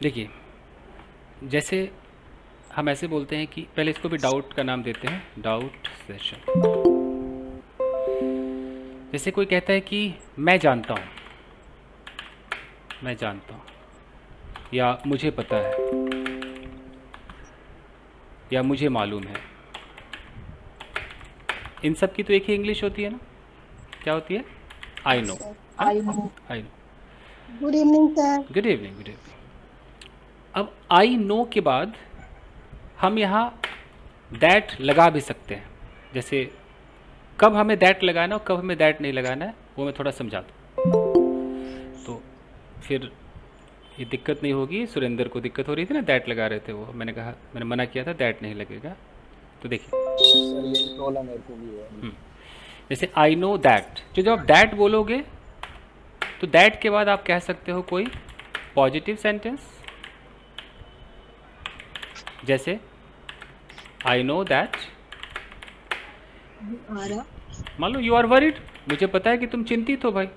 देखिए, जैसे हम ऐसे बोलते हैं कि पहले इसको भी डाउट का नाम देते हैं, डाउट सेशन। जैसे कोई कहता है कि मैं जानता हूँ, मैं जानता हूँ, या मुझे पता है, या मुझे मालूम है। इन सब की तो एक ही इंग्लिश होती है ना, क्या होती है? आई Yes, नो, sir. है ना? I know. I know. Good evening, sir. Good evening, good evening. अब आई नो के बाद हम यहाँ दैट लगा भी सकते हैं। जैसे कब हमें दैट लगाना है और कब हमें दैट नहीं लगाना है, वो मैं थोड़ा समझा दूँ तो फिर ये दिक्कत नहीं होगी। सुरेंद्र को दिक्कत हो रही थी ना, दैट लगा रहे थे वो, मैंने मना किया था दैट नहीं लगेगा। तो देखिए, यस सर, यही प्रॉब्लम मेरे को भी है अभी। जैसे आई नो दैट, जो जब आप दैट बोलोगे तो दैट के बाद आप कह सकते हो कोई पॉजिटिव सेंटेंस, जैसे आई नो दैट, Ara. मान लो यू आर वरीड, मुझे पता है कि तुम चिंतित हो भाई।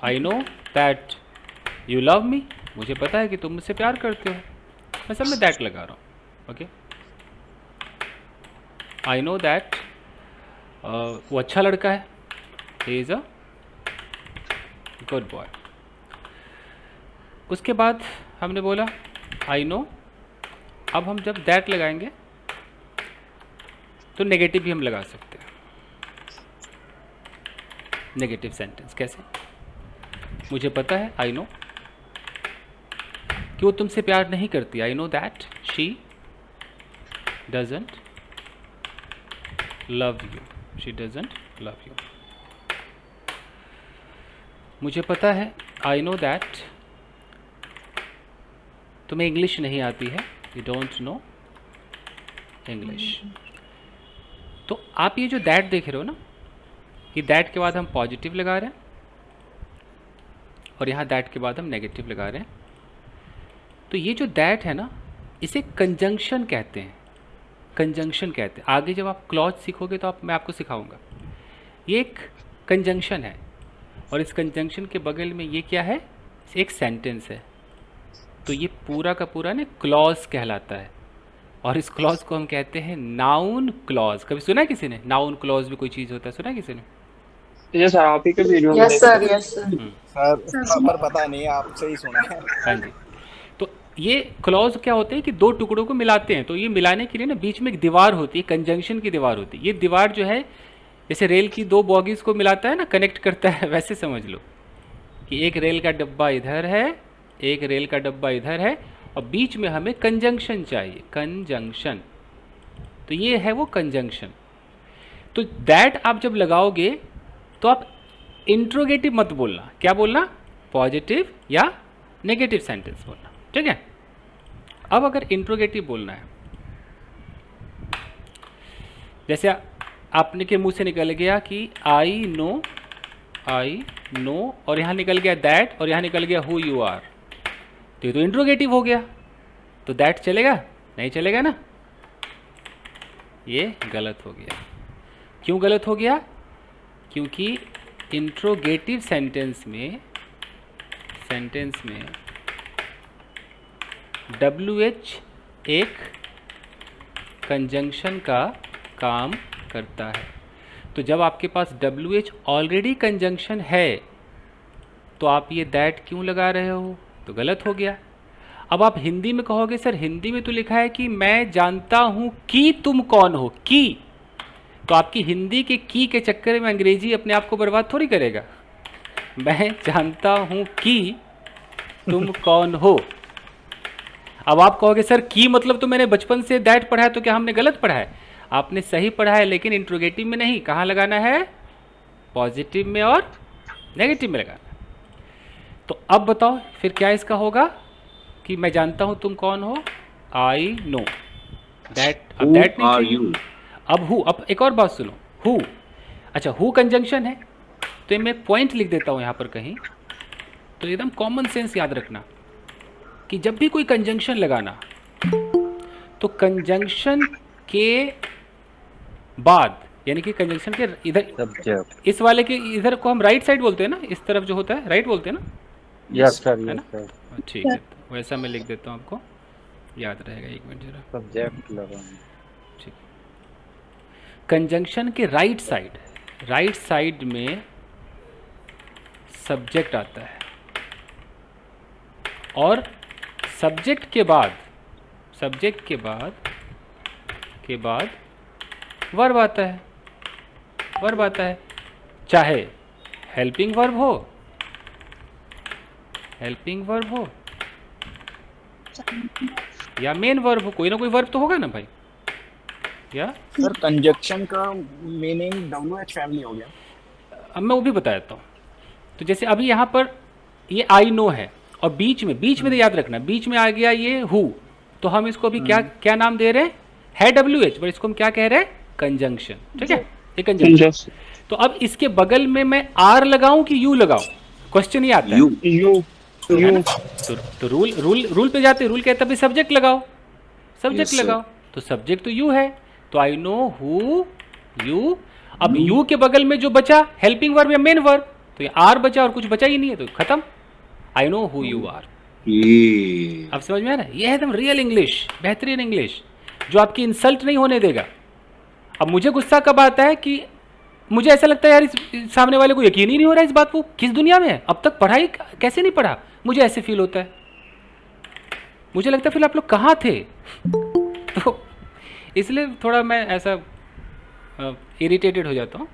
I know that you love me, मुझे पता है कि तुम मुझसे प्यार करते हो। मैं सब में दैट लगा रहा हूँ। ओके, आई नो दैट वो अच्छा लड़का है, he is a good boy. उसके बाद हमने बोला आई नो। अब हम जब दैट लगाएंगे तो नेगेटिव भी हम लगा सकते हैं। नेगेटिव सेंटेंस कैसे? मुझे पता है, आई नो, कि वो तुमसे प्यार नहीं करती। I know that she doesn't love you, she doesn't love you. मुझे पता है, आई नो दैट तुम्हें इंग्लिश नहीं आती है, यू डोंट नो इंग्लिश। तो आप ये जो दैट देख रहे हो ना, कि दैट के बाद हम पॉजिटिव लगा रहे हैं और यहाँ दैट के बाद हम नेगेटिव लगा रहे हैं। तो ये जो दैट है ना, इसे कंजंक्शन कहते हैं। कंजंक्शन कहते हैं। आगे जब आप क्लॉज सीखोगे तो मैं आपको सिखाऊंगा। ये एक कंजंक्शन है और इस कंजंक्शन के बगल में ये क्या है? एक सेंटेंस है। तो ये पूरा का पूरा ना क्लॉज कहलाता है और इस क्लॉज को हम कहते हैं नाउन क्लॉज। कभी सुना है किसी ने नाउन क्लॉज भी कोई चीज़ होता है? सुना है किसी ने? ये सर आप ही के वीडियो में Yes, देखा sir. था। Yes, sir. Sir Sir, proper पता नहीं है, आपसे ही सुना है। हाँ जी। तो ये क्लॉज क्या होते हैं कि दो टुकड़ों को मिलाते हैं। तो ये मिलाने के लिए ना बीच में एक दीवार होती है, कंजंक्शन की दीवार होती है। ये दीवार जो है जैसे रेल की दो बॉगीज को मिलाता है ना, कनेक्ट करता है, वैसे समझ लो कि एक रेल का डब्बा इधर है, एक रेल का डब्बा इधर है और बीच में हमें कंजंक्शन चाहिए, कंजंक्शन। तो ये है वो कंजंक्शन। तो दैट आप जब लगाओगे तो आप इंट्रोगेटिव मत बोलना। क्या बोलना? पॉजिटिव या नेगेटिव सेंटेंस बोलना। ठीक है। अब अगर इंट्रोगेटिव बोलना है, जैसे आपने के मुंह से निकल गया कि आई नो, आई नो, और यहाँ निकल गया दैट और यहाँ निकल गया हु यू आर, तो ये तो इंट्रोगेटिव हो गया। तो दैट चलेगा? नहीं चलेगा ना, ये गलत हो गया। क्यों गलत हो गया? क्योंकि इंट्रोगेटिव सेंटेंस में WH एक कंजंक्शन का काम करता है। तो जब आपके पास WH ऑलरेडी कंजंक्शन है तो आप ये दैट क्यों लगा रहे हो? तो गलत हो गया। अब आप हिंदी में कहोगे सर हिंदी में तो लिखा है कि मैं जानता हूं कि तुम कौन हो, की। तो आपकी हिंदी के की के चक्कर में अंग्रेजी अपने आप को बर्बाद थोड़ी करेगा। मैं जानता हूं कि तुम कौन हो। अब आप कहोगे सर की मतलब तो मैंने बचपन से दैट पढ़ा है, तो क्या हमने गलत पढ़ा है? आपने सही पढ़ा है, लेकिन इंट्रोगेटिव में नहीं। कहाँ लगाना है? पॉजिटिव में और नेगेटिव में लगाना है। तो अब बताओ फिर क्या इसका होगा कि मैं जानता हूं तुम कौन हो, आई नो दैट। अब दैट नहीं चाहिए। अब हु, अब एक और बात सुनो, हु। अच्छा, हु कंजंक्शन है तो मैं पॉइंट लिख देता हूं यहां पर कहीं। तो एकदम कॉमन सेंस याद रखना कि जब भी कोई कंजंक्शन लगाना तो कंजंक्शन के बाद, यानी कि कंजंक्शन के इधर, इस वाले के इधर को हम राइट साइड बोलते हैं ना, इस तरफ जो होता है राइट बोलते हैं ना, यस सर, है यस ना? सर। ठीक है, तो वैसा मैं लिख देता हूँ, आपको याद रहेगा। एक मिनट जरा। सब्जेक्ट लगाना। ठीक। कंजंक्शन के राइट साइड में सब्जेक्ट आता है और सब्जेक्ट के बाद वर्ब आता है, चाहे हेल्पिंग वर्ब हो या मेन वर्ब हो, कोई ना कोई वर्ब तो होगा ना भाई, या सर कंजक्शन का मीनिंग WH फैमिली हो गया। अब मैं वो भी बता देता हूँ। तो जैसे अभी यहाँ पर ये आई नो है और बीच में तो याद रखना, बीच में आ गया ये हु, तो हम इसको अभी क्या नाम दे रहे हैं, है WH, पर इसको हम क्या कह रहे हैं, कंजंक्शन। ठीक है, ये कंजंक्शन। तो अब इसके बगल में मैं आर लगाऊं कि यू लगाऊं, क्वेश्चन ही आता है। यू तो रूल पे जाते, रूल कहता है सब्जेक्ट लगाओ, तो सब्जेक्ट तो यू है, तो आई नो हु यू। अब यू के बगल में जो बचा हेल्पिंग वर्ब या मेन वर्ब, तो ये आर बचा और कुछ बचा ही नहीं है, तो खत्म, I know who you are. अब समझ में आ रहा है, ये है एकदम रियल इंग्लिश, बेहतरीन इंग्लिश, जो आपकी इंसल्ट नहीं होने देगा। अब मुझे गुस्सा कब आता है कि मुझे ऐसा लगता है यार इस सामने वाले को यकीन ही नहीं हो रहा है इस बात को, किस दुनिया में है, अब तक पढ़ाई कैसे नहीं पढ़ा, मुझे ऐसे फील होता है, मुझे लगता है फिर आप लोग कहाँ थे। तो इसलिए थोड़ा मैं ऐसा इरिटेटेड हो जाता हूँ,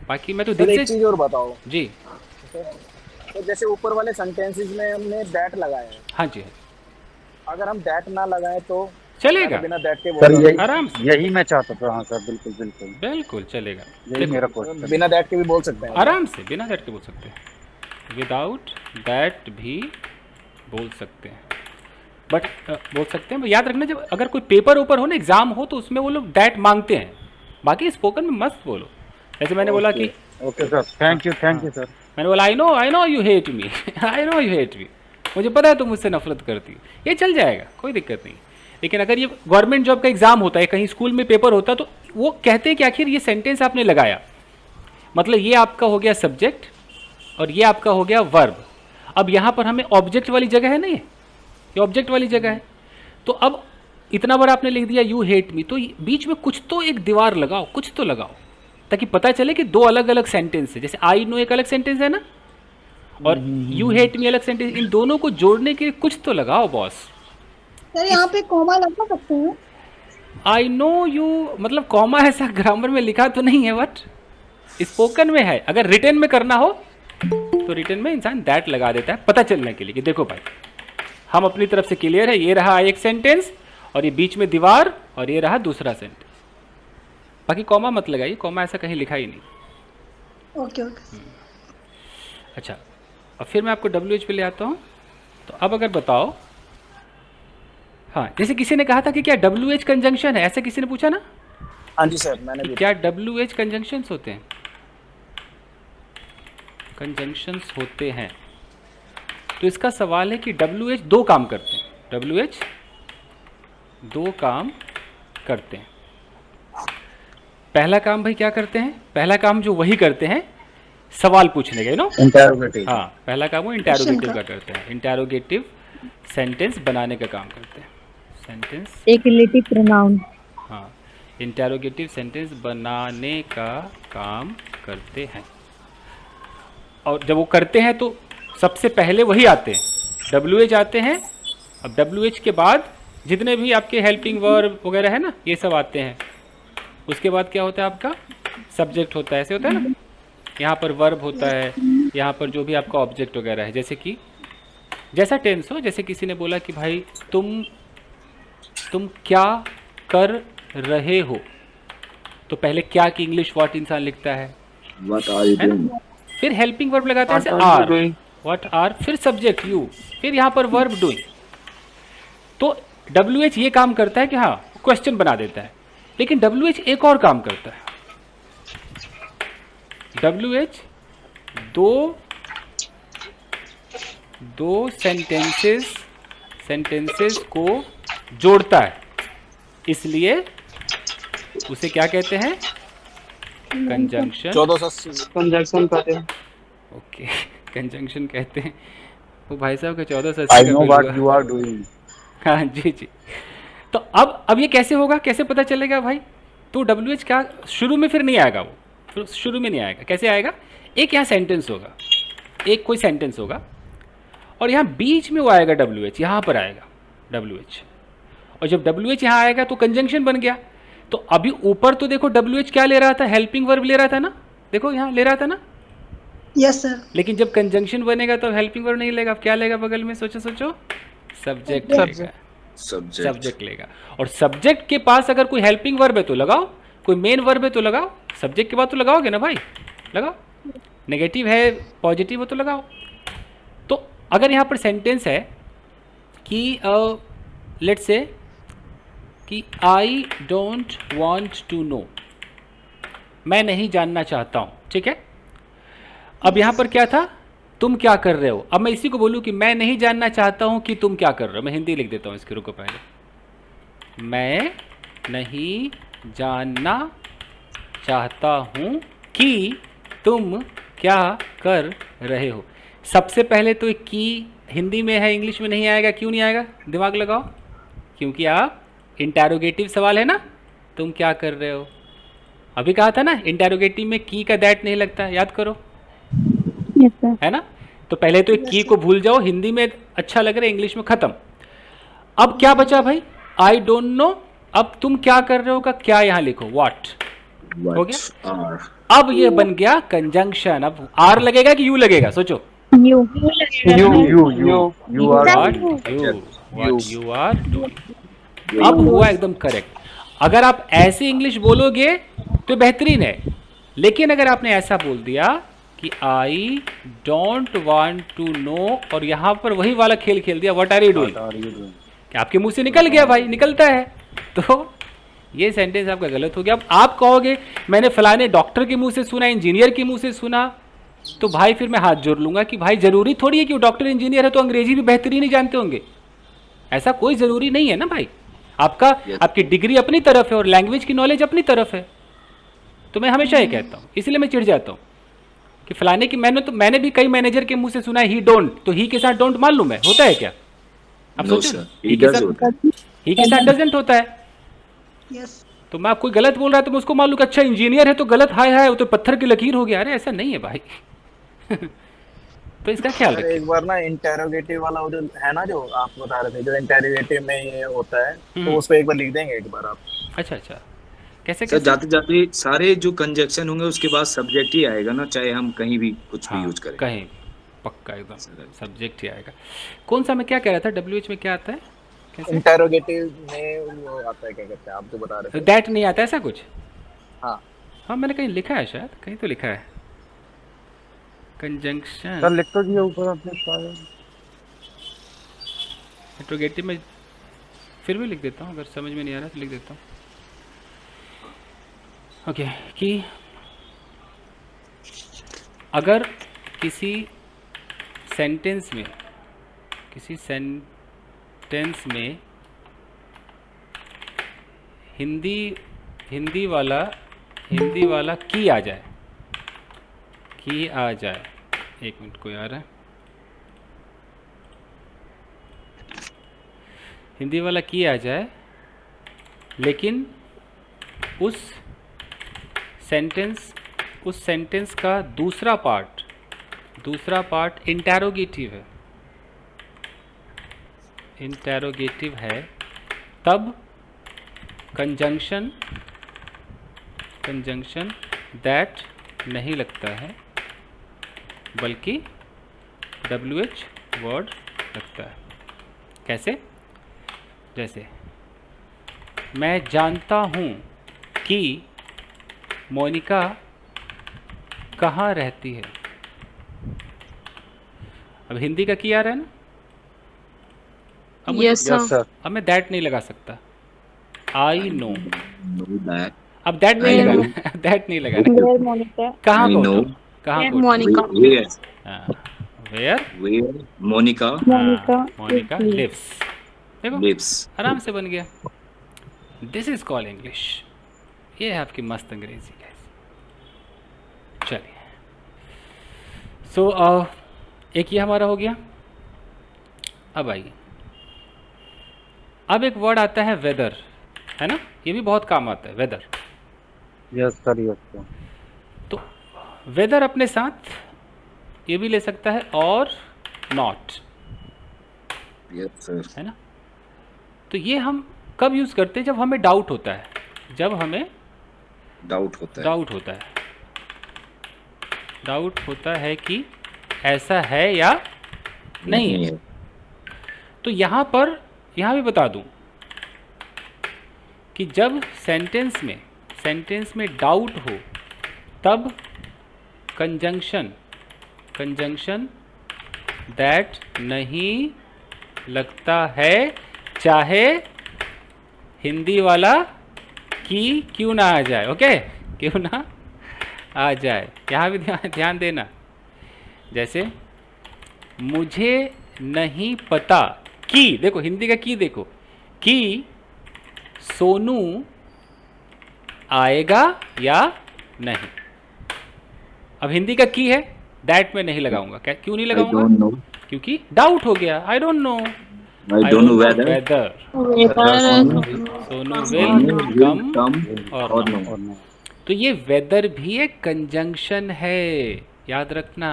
बाकी मैं तो दिल से। एक चीज और बताओ जी। तो जैसे ऊपर वाले सेंटेंसेस में हमने दैट लगाया है, हाँ जी, अगर हम दैट ना लगाएं तो चलेगा, बिना दैट के सर बोल आराम से, यही मैं चाहता था। हाँ सर, बिल्कुल चलेगा, यही मेरा क्वेश्चन। बिना दैट के भी बोल सकते हैं, आराम से बिना दैट के बोल सकते हैं, विदाउट दैट भी बोल सकते हैं, बट बोल सकते हैं। याद रखना, जब अगर कोई पेपर ऊपर हो ना, एग्जाम हो, तो उसमें वो लोग दैट मांगते हैं, बाकी स्पोकन में मस्त बोलो। जैसे मैंने बोला कि okay sir, thank you sir. मैंने बोला I know you hate me, I know you hate me, मुझे पता है तुम मुझसे नफरत करती हो, ये चल जाएगा, कोई दिक्कत नहीं। लेकिन अगर ये गवर्नमेंट जॉब का एग्जाम होता है, कहीं स्कूल में पेपर होता है, तो वो कहते हैं कि आखिर ये सेंटेंस आपने लगाया, मतलब ये आपका हो गया सब्जेक्ट और ये आपका हो गया वर्ब। अब यहाँ पर हमें ऑब्जेक्ट वाली जगह है, नहीं ये ऑब्जेक्ट वाली जगह है, तो अब इतना बार आपने लिख दिया यू हेट मी, तो बीच में कुछ तो एक दीवार लगाओ, कुछ तो लगाओ, ताकि पता चले कि दो अलग अलग सेंटेंस है। जैसे आई नो एक अलग सेंटेंस है ना, और यू हेट मी अलग सेंटेंस, इन दोनों को जोड़ने के कुछ तो लगाओ बॉस। सर यहाँ पे कॉमा लगा सकते हैं? आई नो यू, मतलब कॉमा ऐसा ग्रामर में लिखा तो नहीं है, बट स्पोकन में है। अगर रिटन में करना हो तो रिटन में इंसान दैट लगा देता है, पता चलने के लिए कि देखो भाई हम अपनी तरफ से क्लियर है, ये रहा एक सेंटेंस और ये बीच में दीवार और ये रहा दूसरा सेंटेंस। बाकी कॉमा मत लगाइए, कॉमा ऐसा कहीं लिखा ही नहीं। Okay okay. अच्छा, अब फिर मैं आपको WH पे ले आता हूँ। तो अब अगर बताओ, हाँ, जैसे किसी ने कहा था कि क्या WH कंजंक्शन है, ऐसे किसी ने पूछा ना। हाँ जी सर, मैंने भी। क्या WH कंजंक्शंस होते हैं? कंजंक्शंस होते हैं। तो इसका सवाल है कि WH दो काम करते हैं, WH दो काम करते हैं। पहला काम भाई क्या करते हैं? पहला काम जो वही करते हैं सवाल पूछने का, नो इंटरोगेटिव। हाँ, पहला काम वो इंटरोगेटिव का करते हैं, इंटरोगेटिव सेंटेंस बनाने का काम करते हैं। सेंटेंस एक रिलेटिव प्रोनाउन। हाँ, इंटरोगेटिव सेंटेंस बनाने का काम करते हैं। और जब वो करते हैं तो सबसे पहले वही आते हैं, WH आते हैं। अब WH के बाद जितने भी आपके हेल्पिंग वर्ब वगैरह है ना, ये सब आते हैं। उसके बाद क्या होता है, आपका सब्जेक्ट होता है, ऐसे होता है ना, यहाँ पर वर्ब होता है, यहाँ पर जो भी आपका ऑब्जेक्ट वगैरह है, जैसे कि जैसा टेंस हो। जैसे किसी ने बोला कि भाई तुम क्या कर रहे हो, तो पहले क्या की इंग्लिश व्हाट इंसान लिखता है, है ना? फिर हेल्पिंग वर्ब लगाता है, जैसे आर, व्हाट आर, फिर सब्जेक्ट यू, फिर यहाँ पर वर्ब डूइंग। तो WH ये काम करता है कि हाँ क्वेश्चन बना देता है, लेकिन WH एक और काम करता है। WH दो सेंटेंसेस को जोड़ता है, इसलिए उसे क्या कहते हैं? कंजंक्शन। 1480 कंजंक्शन कहते हैं। ओके, कंजंक्शन कहते हैं। वो भाई साहब का 1480 आई का नो बिल व्हाट हुआ। You are doing. हाँ जी जी। तो अब ये कैसे होगा, कैसे पता चलेगा भाई? तो WH क्या शुरू में फिर नहीं आएगा, वो फिर शुरू में नहीं आएगा, कैसे आएगा? एक यहाँ सेंटेंस होगा, एक कोई सेंटेंस होगा, और यहाँ बीच में वो आएगा WH, यहाँ पर आएगा WH, और जब WH यहाँ आएगा तो कंजंक्शन बन गया। तो अभी ऊपर तो देखो WH क्या ले रहा था, हेल्पिंग वर्ब ले रहा था ना, देखो यहाँ ले रहा था ना। Yes sir. लेकिन जब कंजंक्शन बनेगा तो हेल्पिंग वर्ब नहीं लेगा, अब क्या लेगा बगल में, सोचो सोचो, सब्जेक्ट लेगा, सब्जेक्ट लेगा। और सब्जेक्ट के पास अगर कोई हेल्पिंग वर्ब है तो लगाओ, कोई मेन वर्ब है तो लगाओ, सब्जेक्ट के बाद तो लगाओगे ना भाई, लगाओ। नेगेटिव है पॉजिटिव है तो लगाओ। तो अगर यहाँ पर सेंटेंस है कि लेट्स से कि I don't want to know, मैं नहीं जानना चाहता हूँ, ठीक है। अब यहाँ पर क्या था, तुम क्या कर रहे हो। अब मैं इसी को बोलूँ कि मैं नहीं जानना चाहता हूँ कि तुम क्या कर रहे हो, मैं हिंदी लिख देता हूँ इसके, रुको पहले। मैं नहीं जानना चाहता हूँ कि तुम क्या कर रहे हो। सबसे पहले तो एक की हिंदी में है, इंग्लिश में नहीं आएगा, क्यों नहीं आएगा, दिमाग लगाओ, क्योंकि आप इंटैरोगेटिव सवाल है ना, तुम क्या कर रहे हो। अभी कहा था ना इंटैरोगेटिव में की का दैट नहीं लगता, याद करो, है ना। तो पहले तो एक की को भूल जाओ, हिंदी में अच्छा लग रहा है, इंग्लिश में खत्म। अब क्या बचा भाई, आई डोंट नो। अब तुम क्या कर रहे हो का क्या यहाँ लिखो, व्हाट हो गया। अब ये बन गया कंजंक्शन। अब आर लगेगा कि यू लगेगा, सोचो। You you are you are doing. अब हुआ एकदम करेक्ट। अगर आप ऐसे इंग्लिश बोलोगे तो बेहतरीन है, लेकिन अगर आपने ऐसा बोल दिया कि I don't want to know, और यहां पर वही वाला खेल खेल दिया, व्हाट आर यू डूइंग, कि आपके मुंह से निकल गया भाई, निकलता है, तो ये सेंटेंस आपका गलत हो गया। अब आप कहोगे मैंने फलाने डॉक्टर के मुंह से सुना, इंजीनियर के मुंह से सुना, तो भाई फिर मैं हाथ जोड़ लूंगा कि भाई जरूरी थोड़ी है कि वो डॉक्टर इंजीनियर है तो अंग्रेजी भी बेहतरीन ही जानते होंगे, ऐसा कोई जरूरी नहीं है ना भाई। आपकी डिग्री अपनी तरफ है और लैंग्वेज की नॉलेज अपनी तरफ है। तो मैं हमेशा ये कहता हूँ, इसलिए मैं चिढ़ जाता हूँ कि फलाने की, मैंने भी कई मैनेजर के मुंह से सुना है ही डोंट, तो ही के साथ डोंट मान लूं मैं, होता है क्या? अब सोचो, ही के साथ डजंट होता है। यस। तो मैं कोई गलत बोल रहा है तो मैं उसको मान लूं कि अच्छा इंजीनियर है तो गलत, हाय हाय वो तो पत्थर की लकीर हो गया। अरे ऐसा नहीं है भाई। तो इसका ख्याल रखिए। एक बार ना इंटेरोगेटिव वाला वो जो है ना, जो आप बता रहे थे, जो इंटेरोगेटिव में ये होता है, तो उसको एक बार लिख देंगे एक बार आप। अच्छा अच्छा, कैसे सर जाते जाते सारे जो कंजक्शन होंगे उसके बाद सब्जेक्ट ही आएगा ना, चाहे हम कहीं भी कुछ भी यूज करें, कहीं पक्का एकदम सब्जेक्ट ही आएगा। कौन सा मैं क्या कह रहा था, WH में क्या आता है, इंटेरोगेटिव में वो आता है, क्या कहते हैं आप जो बता रहे थे, दैट नहीं आता ऐसा कुछ। हाँ हाँ मैंने कहीं लिखा है, शायद कहीं तो लिखा है कंजंक्शन। सर लिख तो दिया ऊपर आपने शायद। इंट्रोगेटिव में फिर भी लिख देता हूँ, अगर समझ में नहीं आ रहा तो लिख देता हूँ। ओके, कि अगर किसी सेंटेंस में हिंदी वाला की आ जाए, एक मिनट कोई आ रहा है, हिंदी वाला की आ जाए, लेकिन उस सेंटेंस का दूसरा पार्ट इंटेरोगेटिव है, तब कंजंक्शन दैट नहीं लगता है, बल्कि WH वर्ड लगता है। कैसे? जैसे मैं जानता हूँ कि मोनिका कहाँ रहती है। अब हिंदी का की आ रहा है ना, अब यस सर। अब मैं दैट नहीं लगा सकता, आई नो। दैट, अब दैट नहीं लगाना, दैट नहीं लगाना। कहाँ मोनिका, वेयर मोनिका लिव्स। देखो लिव्स, आराम से बन गया। This is called English. ये है आपकी मस्त अंग्रेजी गाइस। चलिए, सो एक ये हमारा हो गया। अब आइए, अब एक वर्ड आता है वेदर, है ना, ये भी बहुत काम आता है weather. Yes sir, yes sir. तो वेदर अपने साथ ये भी ले सकता है और नॉट, यस सर। है ना। तो ये हम कब यूज़ करते हैं? जब हमें डाउट होता है, जब हमें डाउट होता है। डाउट होता है, डाउट होता है कि ऐसा है या नहीं है। तो यहाँ पर, यहाँ भी बता दूँ कि जब सेंटेंस में डाउट हो तब कंजंक्शन दैट नहीं लगता है, चाहे हिंदी वाला की क्यों ना आ जाए, ओके, क्यों ना आ जाए। यहाँ भी ध्यान देना, जैसे मुझे नहीं पता कि, देखो हिंदी का की देखो, कि सोनू आएगा या नहीं। अब हिंदी का की है, दैट में नहीं लगाऊंगा, क्या क्यों नहीं I don't लगाऊंगा? know. क्योंकि डाउट हो गया, आई don't no, I don't know whether Sonu will come और or not। no. और नहीं। तो ये वेदर भी एक कंजंक्शन है, याद रखना,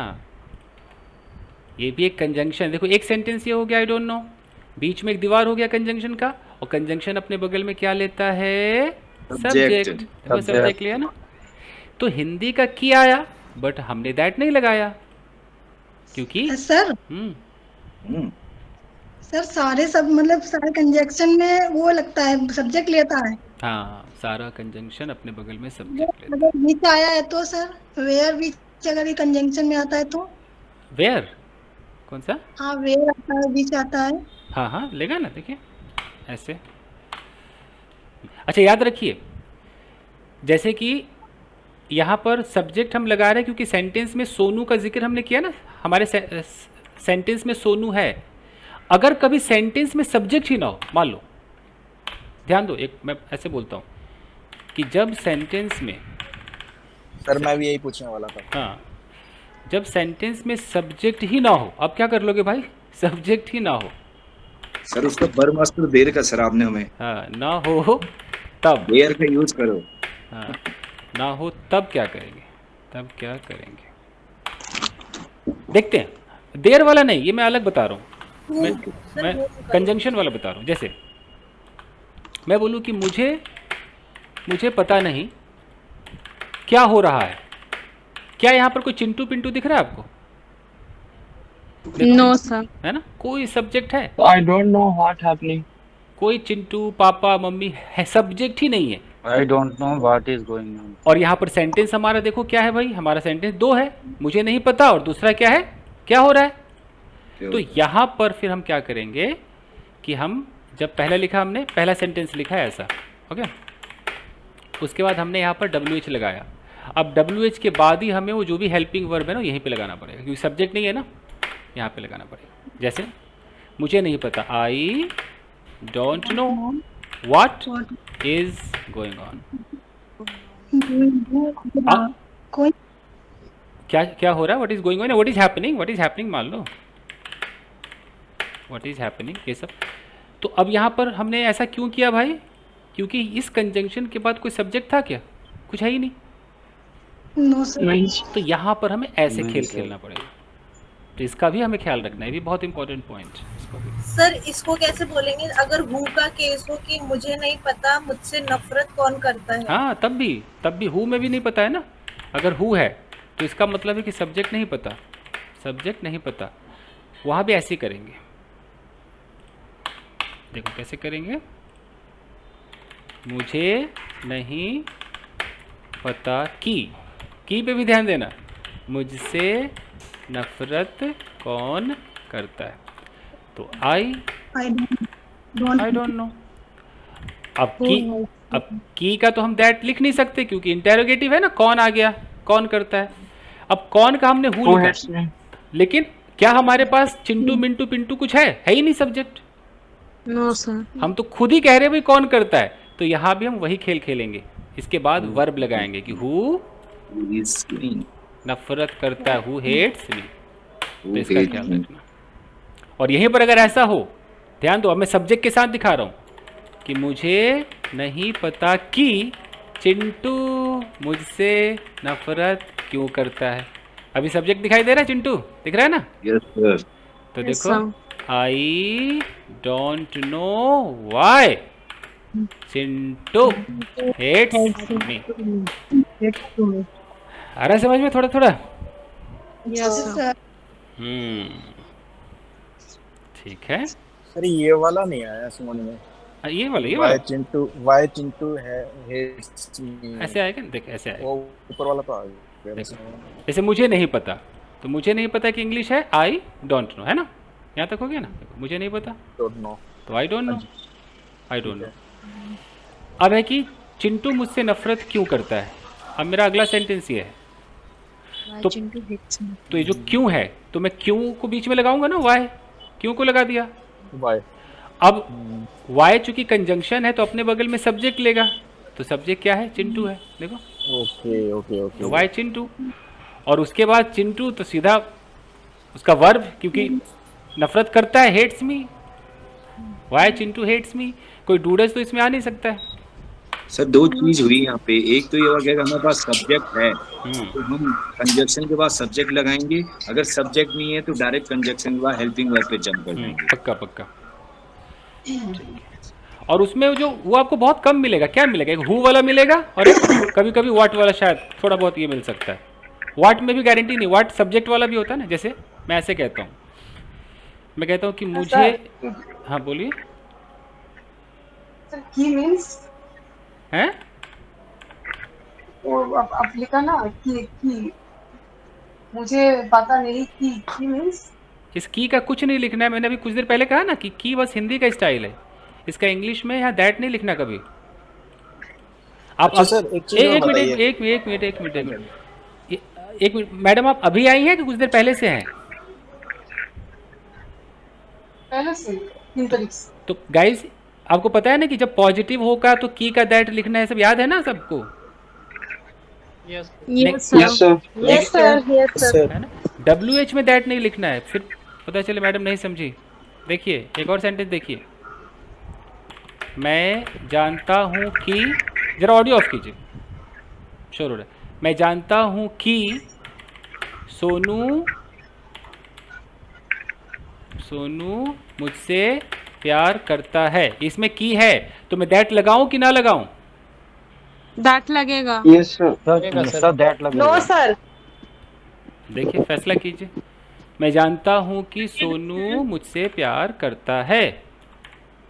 ये भी एक कंजंक्शन। देखो एक सेंटेंस ये हो गया आई डोंट नो, बीच में एक दीवार हो गया कंजंक्शन का, और कंजंक्शन अपने बगल में क्या लेता है? सब्जेक्ट। देखो सब्जेक्ट लिया ना। तो हिंदी का की आया, बट हमने दैट नहीं लगाया, क्योंकि सर हम्म, सर सारे सब मतलब सारे कंजक्शन में वो लगता है, सब्जेक्ट लेता है। हाँ, सारा कंजंक्शन अपने बगल में सब्जेक्ट लेता अगर बीच आया है तो सर, वेयर बीच अगर ये कंजंक्शन में आता है तो? है। वेयर कौन सा? हाँ वेयर आता है, बीच आता है। हाँ हाँ लेगा ना, देखिए ऐसे। अच्छा याद रखिए, जैसे कि यहाँ पर सब्जेक्ट हम लगा रहे हैं क्योंकि सेंटेंस में सोनू का जिक्र हमने किया ना, हमारे सेंटेंस में सोनू है। अगर कभी सेंटेंस में सब्जेक्ट ही ना हो, मान लो, ध्यान दो, एक मैं ऐसे बोलता हूँ कि जब सेंटेंस में, सर मैं भी यही पूछने वाला था। हाँ, जब सेंटेंस में सब्जेक्ट ही ना हो, अब क्या कर लोगे भाई? सब्जेक्ट ही ना हो, सर उसका बर्मास्टर देर का सर आपने हमें हाँ, ना हो तब, देर का यूज करो। हाँ, ना हो तब क्या करेंगे? तब क्या करेंगे देखते हैं। देर वाला नहीं, ये मैं अलग बता रहा हूँ, मैं कंजंक्शन वाला बता रहा हूँ। जैसे मैं बोलूँ कि मुझे पता नहीं क्या हो रहा है। क्या यहाँ पर कोई चिंटू पिंटू दिख रहा है आपको? No sir. है ना, कोई सब्जेक्ट है? I don't know what happening. कोई चिंटू पापा मम्मी है, सब्जेक्ट ही नहीं है। I don't know what is going on. और यहाँ पर सेंटेंस हमारा देखो क्या है भाई, हमारा सेंटेंस दो है, मुझे नहीं पता और दूसरा क्या है, क्या हो रहा है। तो यहाँ पर फिर हम क्या करेंगे कि हम जब पहला लिखा, हमने पहला सेंटेंस लिखा है ऐसा, ओके, उसके बाद हमने यहाँ पर WH लगाया। अब WH के बाद ही हमें वो जो भी हेल्पिंग वर्ब है ना यहीं पे लगाना पड़ेगा, क्योंकि सब्जेक्ट नहीं है ना, यहाँ पे लगाना पड़ेगा। जैसे मुझे नहीं पता, आई don't know what is going on. कोई क्या क्या हो रहा है? What is going on, what is happening, मान लो व्हाट इज हैपनिंग, ये सब। तो अब यहाँ पर हमने ऐसा क्यों किया भाई? क्योंकि इस कंजंक्शन के बाद कोई सब्जेक्ट था क्या? कुछ है ही नहीं। No sir. तो यहाँ पर हमें ऐसे नहीं खेल सर। खेलना पड़ेगा। तो इसका भी हमें ख्याल रखना है, ये भी बहुत इंपॉर्टेंट पॉइंट इसको भी। सर इसको कैसे बोलेंगे अगर हु का केस हो कि मुझे नहीं पता मुझसे नफरत कौन करता है? हाँ, तब भी हु में भी नहीं पता है ना। अगर हु है तो इसका मतलब है कि सब्जेक्ट नहीं पता, वहाँ भी ऐसे ही करेंगे। देखो कैसे करेंगे, मुझे नहीं पता की पे भी ध्यान देना, मुझसे नफरत कौन करता है। तो आई डोंट नो। अब की का तो हम दैट लिख नहीं सकते क्योंकि इंटेरोगेटिव है ना, कौन आ गया, कौन करता है। अब कौन का हमने हु लिखा, लेकिन क्या हमारे पास चिंटू मिंटू पिंटू कुछ है ही नहीं सब्जेक्ट। No sir. हम तो खुद ही कह रहे हैं भाई कौन करता है। तो यहाँ भी हम वही खेल खेलेंगे, इसके बाद वर्ब लगाएंगे कि हु नफरत करता है, हु हेट्स मी। तो इसका ख्याल रखना। और यहीं पर अगर ऐसा हो, ध्यान दो, अब मैं सब्जेक्ट के साथ दिखा रहा हूं कि मुझे नहीं पता कि चिंटू मुझसे नफरत क्यों करता है। अभी सब्जेक्ट दिखाई दे रहा है चिंटू, दिख रहा है ना? Yes sir. तो देखो, I don't know why Chintu hates me. आ रहा है समझ में थोड़ा थोड़ा? सर ठीक है। सर ये वाला नहीं आया समझ में। ये वाला वाई चिंटू है hates me। ऐसे आएगा, देख ऐसे आएगा। वो ऊपर वाला तो आ गया। देखो, जैसे मुझे नहीं पता, तो मुझे नहीं पता कि इंग्लिश है आई डोंट नो, है ना? यहाँ तक हो गया ना? देखो, मुझे नहीं पता डोंट नो, तो आई don't no, I don't no. अब है कि चिंटू मुझसे नफरत क्यों करता है। अब मेरा अगला सेंटेंस ये है, तो ये जो क्यों है, तो मैं क्यों को बीच में लगाऊंगा ना, वाई, क्यों को लगा दिया। वाई, अब वाई चूंकि कंजंक्शन है तो अपने बगल में सब्जेक्ट लेगा, तो सब्जेक्ट क्या है, चिंटू है। देखो, ओके ओके ओके। तो वाई चिंटू, और उसके बाद चिंटू तो सीधा उसका वर्ब, क्योंकि नफरत करता है, hates me, why Chintu hates me. कोई डूडस तो इसमें आ नहीं सकता है। सर दो चीज हुई यहाँ पे, एक तो ये हो गया कि हमारे पास सब्जेक्ट है तो हम कंजक्शन के बाद सब्जेक्ट लगाएंगे, अगर सब्जेक्ट नहीं है तो डायरेक्ट कंजक्शन के बाद हेल्पिंग वर्ब पे जंप कर देंगे। पक्का पक्का। और उसमें जो वो आपको बहुत कम मिलेगा, क्या मिलेगा, एक हु वाला मिलेगा और एक कभी कभी व्हाट वाला, शायद थोड़ा बहुत ये मिल सकता है। व्हाट में भी गारंटी नहीं, व्हाट सब्जेक्ट वाला भी होता है ना। जैसे मैं ऐसे कहता हूँ, मैं कहता हूँ कि मुझे, हाँ बोलिए। की मींस हैं? वो अब लिखा ना की मुझे पता नहीं की मींस। इस की का कुछ नहीं लिखना है। मैंने अभी कुछ देर पहले कहा ना कि की बस हिंदी का स्टाइल है, इसका इंग्लिश में यहाँ दैट नहीं लिखना कभी। आप अच्छा सर, एक चीज और बताइए। एक मिनट मैडम, आप अभी आई हैं कि कुछ देर पहले से हैं? पहले से 3 तारीख से। तो गाइस, आपको पता है ना कि जब पॉजिटिव होगा तो की का दैट लिखना है, सब याद है ना सबको? Yes sir yes sir. है ना? WH में दैट नहीं लिखना है, फिर पता चले मैडम नहीं समझी। देखिए एक और सेंटेंस देखिए, मैं जानता हूँ कि, जरा ऑडियो ऑफ कीजिए, शोर हो रहा है। मैं जानता हूँ कि सोनू मुझसे प्यार करता है। इसमें की है तो मैं दैट लगाऊं कि ना लगाऊं? दैट लगेगा। यस सर, दैट लगेगा। No sir. देखिए फैसला कीजिए। मैं जानता हूँ कि सोनू मुझसे प्यार करता है,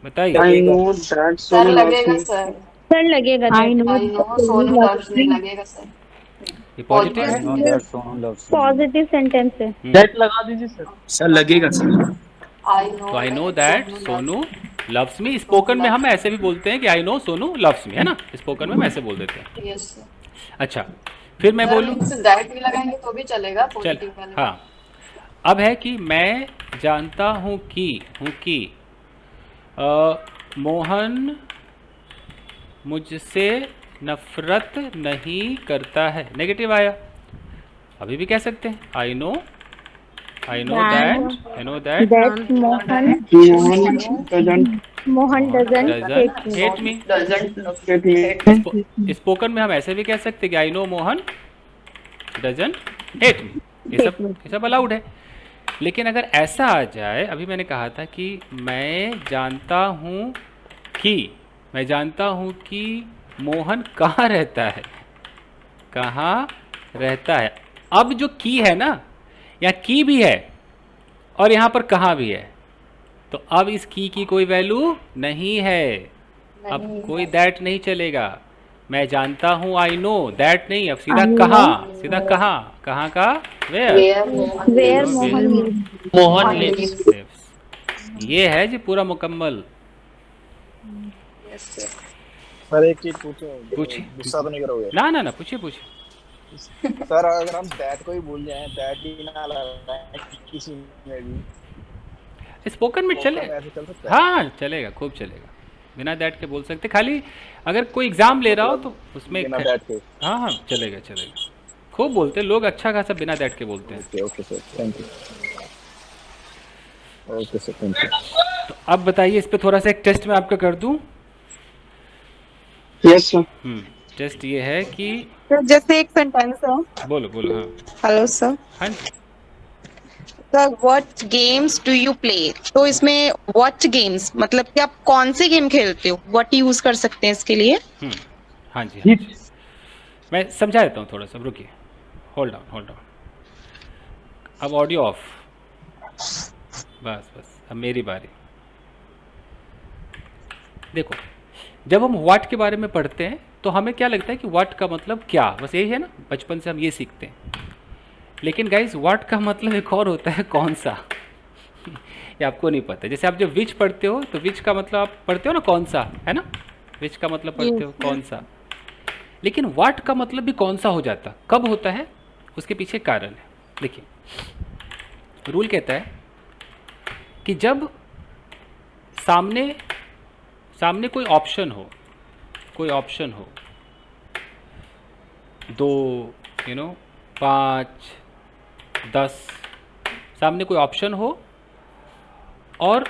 बताइए। आई नो दैट सर लगेगा सर। सर लगेगा। I know Sonu loves me लगेगा सर। ये पॉजिटिव है, know that Sonu loves me. Positive sentence है। दैट लगा दीजिए सर। सर लगेगा सर। तो I know that Sonu loves me. Spoken में हम ऐसे भी बोलते हैं कि I know Sonu loves me, है ना? स्पोकन में हम ऐसे बोल देते हैं। Yes sir. अच्छा, फिर मैं बोलूँ, दैट भी लगाएंगे तो भी चलेगा चल, पॉजिटिव वाले। हाँ। अब है कि मैं जानता हूँ कि मोहन मुझसे नफरत नहीं करता है। नेगेटिव आया, अभी भी कह सकते हैं I know that Mohan doesn't hate me. Spoken में हम ऐसे भी कह सकते हैं कि I know Mohan doesn't hate me. ये सब अलाउड है। लेकिन अगर ऐसा आ जाए, अभी मैंने कहा था कि मैं जानता हूँ कि मोहन कहाँ रहता है। अब जो की है ना, यहाँ की भी है और यहाँ पर कहाँ भी है, तो अब इस की कोई वैल्यू नहीं है। अब कोई दैट नहीं चलेगा। मैं जानता हूँ, आई नो, दैट नहीं। अब सीधा कहाँ का, वेयर मोहन ये है जी पूरा मुकम्मल। सर एक चीज पूछो, पूछिए। गुस्सा तो नहीं करोगे? ना पूछिए। सर अगर हम दैट को ही भूल जाएं, दैट ही ना लगाएं किसी में भी, स्पोकन में चले, ऐसे चल सकता है? हाँ चलेगा, खूब चलेगा। बिना दैट के बोल सकते। खाली अगर कोई एग्जाम ले रहा हो तो उसमें बिना दैट के। हाँ चलेगा। खूब बोलते लोग, अच्छा खासा बिना दैट के बोलते हैं। Okay sir, thank you. Okay sir, thank you. तो अब बताइए, इस पे थोड़ा सा एक टेस्ट मैं आपका कर दूं। Yes sir. टेस्ट ये है कि जैसे एक सेंटेंस है। बोलो बोलो। हाँ हेलो सर। हाँ जी। Sir what games do you play? तो इसमें व्हाट गेम्स मतलब कि आप कौन से गेम खेलते हो, व्हाट यूज कर सकते हैं इसके लिए? हाँ जी हाँ जी, मैं समझा देता हूँ थोड़ा सा, रुकिए, होल्ड ऑन। अब ऑडियो ऑफ, बस अब मेरी बारी। देखो, जब हम व्हाट के बारे में पढ़ते हैं तो हमें क्या लगता है कि व्हाट का मतलब क्या, बस यही है ना, बचपन से हम ये सीखते हैं। लेकिन गाइस, व्हाट का मतलब एक और होता है, कौन सा। ये आपको नहीं पता। जैसे आप जब विच पढ़ते हो तो विच का मतलब आप पढ़ते हो ना कौन सा, है ना, विच का मतलब पढ़ते हो कौन सा। लेकिन व्हाट का मतलब भी कौन सा हो जाता, कब होता है, उसके पीछे कारण है। देखिए, रूल कहता है कि जब सामने कोई ऑप्शन हो 2, 5, 10, सामने कोई ऑप्शन हो और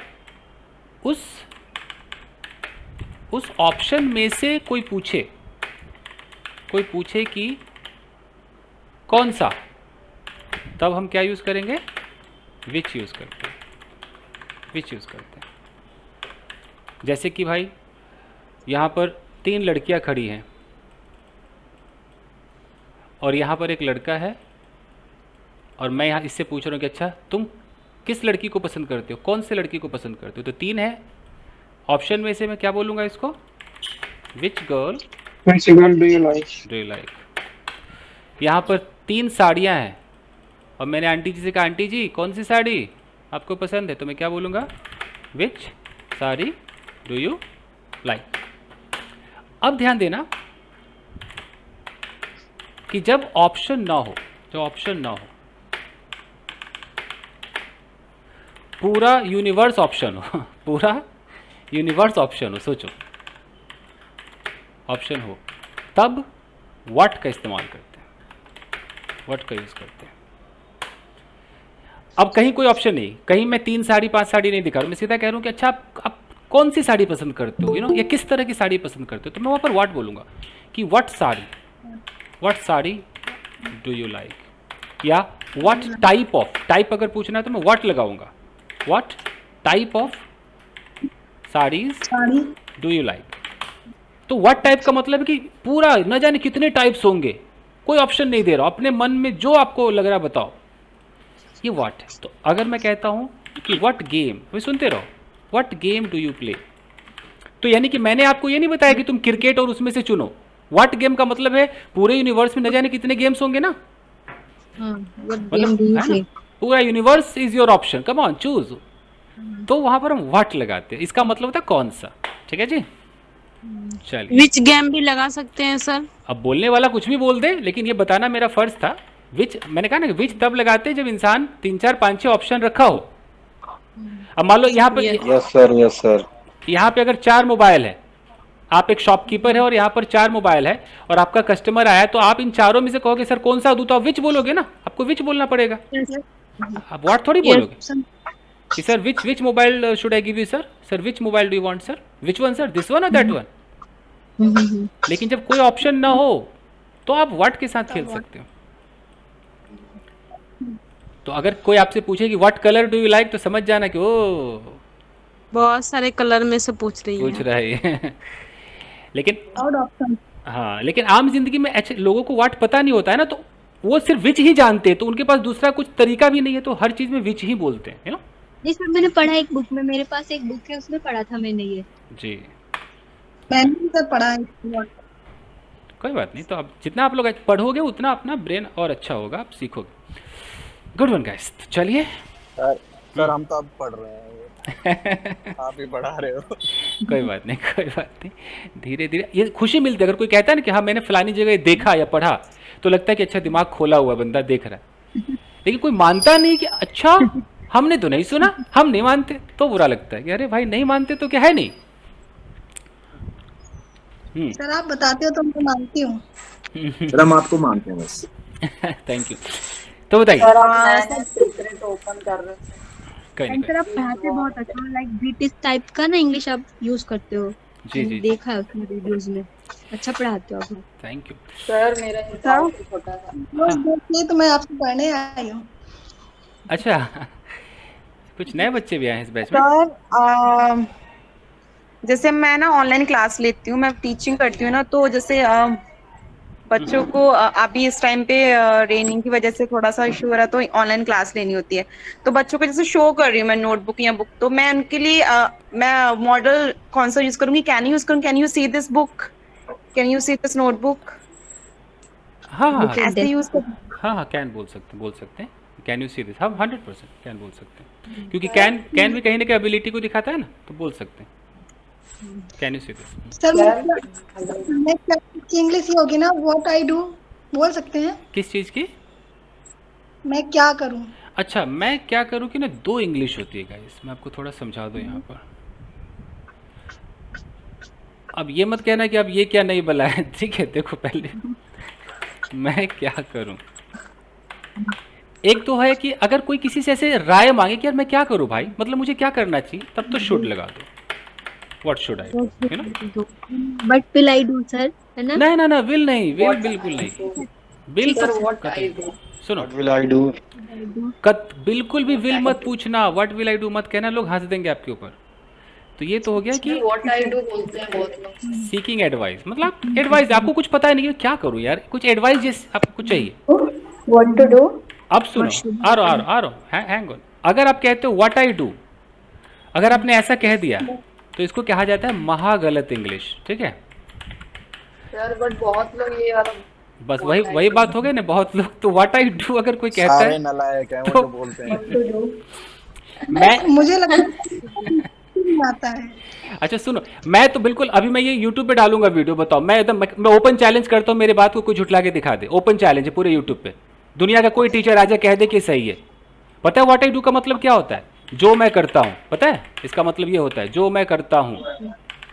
उस ऑप्शन में से कोई पूछे कि कौन सा, तब हम क्या यूज़ करेंगे, विच यूज़ करते हैं। जैसे कि भाई यहाँ पर 3 लड़कियाँ खड़ी हैं और यहाँ पर एक लड़का है और मैं यहाँ इससे पूछ रहा हूँ कि अच्छा तुम किस लड़की को पसंद करते हो, कौन से लड़की को पसंद करते हो। तो 3 है ऑप्शन में से, मैं क्या बोलूँगा इसको, विच गर्ल डू यू लाइक। यहाँ पर 3 साड़ियाँ हैं और मैंने आंटी जी से कहा, आंटी जी कौन सी साड़ी आपको पसंद है, तो मैं क्या बोलूँगा, विच साड़ी डू यू लाइक। अब ध्यान देना कि जब ऑप्शन ना हो, पूरा यूनिवर्स ऑप्शन हो, सोचो ऑप्शन हो, तब व्हाट का इस्तेमाल करते हैं, व्हाट का यूज करते हैं। अब कहीं कोई ऑप्शन नहीं, कहीं मैं 3 साड़ी 5 साड़ी नहीं दिखा रहा हूं, मैं सीधा कह रहा हूं कि अच्छा आप कौन सी साड़ी पसंद करते हो, या किस तरह की साड़ी पसंद करते हो, तो मैं वहां पर व्हाट बोलूंगा कि what sari do you like, या व्हाट टाइप ऑफ, टाइप अगर पूछना है तो मैं व्हाट लगाऊंगा, what type of saris do you like. तो व्हाट टाइप का मतलब है कि पूरा न जाने कितने टाइप्स होंगे, कोई ऑप्शन नहीं दे रहा, अपने मन में जो आपको लग रहा है बताओ, ये व्हाट है। तो अगर मैं कहता हूं कि व्हाट गेम, वे सुनते रहो, what game do you play, तो यानी कि मैंने आपको ये नहीं बताया कि तुम क्रिकेट और उसमें से चुनो। व्हाट गेम का मतलब है पूरे यूनिवर्स में न जाने कितने गेम्स होंगे ना, मतलब पूरा universe is your option, come on choose. तो वहां पर हम व्हाट लगाते हैं, इसका मतलब होता है कौन सा। ठीक है जी, चलिए। विच गेम भी लगा सकते हैं सर। अब बोलने वाला कुछ भी बोल दे, लेकिन ये बताना मेरा फर्ज था। विच, मैंने कहा ना कि विच तब लगाते हैं जब इंसान 3, 4, 5, 6 ऑप्शन रखा हो। अब मान लो यहाँ पे, यस सर, यहाँ पे अगर 4 मोबाइल है, आप एक शॉपकीपर है और यहाँ पर 4 मोबाइल है और आपका कस्टमर आया, तो आप इन चारों में से कहोगे सर कौन सा दूं, तो आप विच बोलोगे ना, आपको विच बोलना पड़ेगा, आप व्हाट थोड़ी बोलोगे कि sir which mobile should I give you sir which mobile do you want sir, which one sir, this one और दैट वन। लेकिन जब कोई ऑप्शन ना हो तो आप व्हाट के साथ खेल सकते हो। तो अगर कोई आपसे पूछे कि what colour do you like, तो समझ जाना कि ओ बहुत सारे कलर में से पूछ रही है। लेकिन हाँ, लेकिन आम जिंदगी में अच्छे लोगों को व्हाट पता नहीं होता है ना, तो वो सिर्फ विच ही जानते हैं, तो उनके पास दूसरा कुछ तरीका भी नहीं है, तो हर चीज में विच ही बोलते हैं, यू नो। जी सर, मैंने पढ़ा एक बुक में, मेरे पास एक बुक है, उसमें पढ़ा था मैंने ये। जी, मैंने भी तो पढ़ा है। कोई बात नहीं, तो अब जितना आप लोग पढ़ोगे उतना अपना ब्रेन और अच्छा होगा, आप सीखोगे। गुड वन गाइस, चलिए। सर हम तो अब पढ़ रहे हैं, आप ही पढ़ा रहे हो। कोई बात नहीं, धीरे धीरे ये खुशी मिलती है। अगर कोई कहता है ना कि हाँ मैंने फलानी जगह देखा या पढ़ा, तो लगता है कि अच्छा दिमाग खोला हुआ बंदा देख रहा है। लेकिन कोई मानता नहीं कि अच्छा हमने तो नहीं सुना, हम नहीं मानते, तो बुरा लगता है कि अरे भाई नहीं मानते तो क्या है नहीं। सर आप बताते हो तो मैं मानती हूँ। सर हम आपको मानते हैं बस। Thank you. तो बताइए। सर आप सीक्रेट ओपन कर रहे थे। कहीं एंड सर आप पढ़ाते बहुत अच्छा हो, लाइक ब्रिटिश टाइप का ना इंग्लिश आप यूज करते हो। जी जी देखा है उसमें वीडियोस में, अच्छा पढ़ाते हो आप। Thank you. सर मेरा हिसाब से छोटा था। बस देखिए तो मैं आपसे पढ़ने आई हूँ। अच्छा कुछ नए बच्चे भी आए हैं इस बैच में। सर जैसे मैं ना ऑनलाइन क्लास लेती हूँ, मैं टीचिंग करती हूँ ना, तो जैसे बच्चों को अभी इस टाइम पे रेनिंग की वजह से थोड़ा सा इशू हो रहा है, तो ऑनलाइन क्लास लेनी होती है। तो बच्चों को जैसे शो कर रही हूँ मैं नोटबुक या बुक, तो मैं उनके लिए मैं मॉडल कौन सा यूज करूंगी? कैन यू यूज करूँ? Can you see this book? Can you see this notebook? हाँ हाँ ऐसे यूज कर। हाँ हाँ कैन बोल सकते हैं। कैन यू सी दिस, हम 100% कैन बोल सकते हैं, क्योंकि कैन भी कहीं ना कहीं एबिलिटी को दिखाता है ना, तो बोल सकते हैं can you see this. Sir English ही होगी ना, व्हाट आई डू बोल सकते हैं? किस चीज़ की? मैं क्या करूँ? अच्छा मैं क्या करूँ कि ना, दो इंग्लिश होती है गाइस, मैं आपको थोड़ा समझा दूँ यहाँ पर। अब ये मत कहना कि अब ये क्या नहीं बोला है, ठीक है? देखो पहले मैं क्या करूँ, एक तो है कि अगर कोई किसी से ऐसे राय मांगे कि यार मैं क्या करूँ भाई, मतलब मुझे क्या करना चाहिए, तब तो शुड लगा दो, what should I do, you no. But will I do sir, है ना? नहीं ना ना विल नहीं, विल बिल्कुल नहीं, बिल सर तो व्हाट आई डू? सुनो, What will I do? बिल्कुल भी विल मत पूछना, व्हाट विल आई डू मत कहना, लोग हंस देंगे आपके ऊपर। तो ये तो हो गया कि व्हाट आई डू बोलते हैं बहुत लोग। सीकिंग एडवाइस, मतलब एडवाइस, आपको कुछ पता है नहीं कि क्या करूँ यार, कुछ एडवाइस जिस आपको चाहिए। What to do? अब सुनो, आ रहा हैंग ऑन। अगर आप कहते हो व्हाट आई डू, अगर आपने ऐसा कह दिया तो इसको कहा जाता है महागलत इंग्लिश, ठीक है? यार बट बहुत लोग ये यार बस वही बात हो गई ना, बहुत लोग तो व्हाट आई डू अगर कोई कहता सारे है नालायक हैं वो तो जो बोलते हैं। मैं मुझे लगता है आता है। अच्छा सुनो, मैं तो बिल्कुल अभी मैं ये YouTube पे डालूंगा वीडियो, बताओ, मैं एकदम मैं ओपन चैलेंज करता हूँ, मेरी बात को कोई झुठला के दिखा दे, ओपन चैलेंज है पूरे YouTube पे, दुनिया का कोई टीचर आजा कह दे कि सही है। पता है व्हाट आई डू का मतलब क्या होता है? जो मैं करता हूँ, पता है इसका मतलब ये होता है, जो मैं करता हूँ।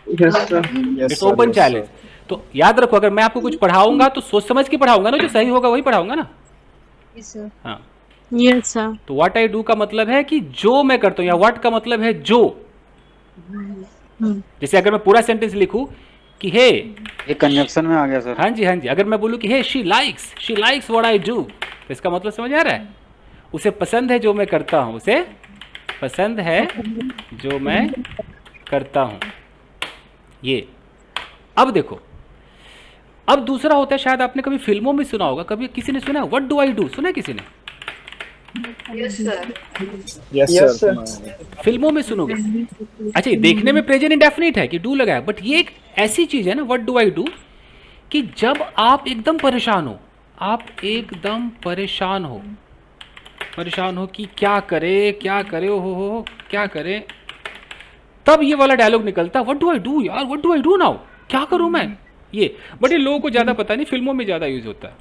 It's open challenge. तो याद रखो, अगर मैं आपको कुछ पढ़ाऊंगा तो सोच समझ के पढ़ाऊंगा ना, जो सही होगा वही पढ़ाऊंगा ना। हाँ यस सर। तो व्हाट आई डू का मतलब है कि जो मैं करता हूँ, या व्हाट का मतलब है जो। जैसे अगर मैं पूरा सेंटेंस लिखूं कि हे, ये कंजक्शन में आ गया सर। हाँ जी, अगर मैं बोलूं कि he she likes what I do, तो इसका मतलब समझ आ रहा है, उसे पसंद है जो मैं करता हूं, उसे पसंद है जो मैं करता हूं। ये अब देखो, अब दूसरा होता है, शायद आपने कभी फिल्मों में सुना होगा, कभी किसी ने सुना व्हाट डू आई डू, सुना है किसी ने? यस सर, फिल्मों में सुनोगे। अच्छा, ये देखने में प्रेजेंट इंडेफिनिट है कि डू लगा है, बट ये एक ऐसी चीज है ना, व्हाट डू आई डू, कि जब आप एकदम परेशान हो, आप एकदम परेशान हो कि क्या करे हो क्या करे, तब ये वाला डायलॉग निकलता, व्हाट डू आई डू यार, what do I do now, क्या करूं मैं, ये। बट ये लोगों को ज्यादा पता नहीं, फिल्मों में ज्यादा यूज होता है।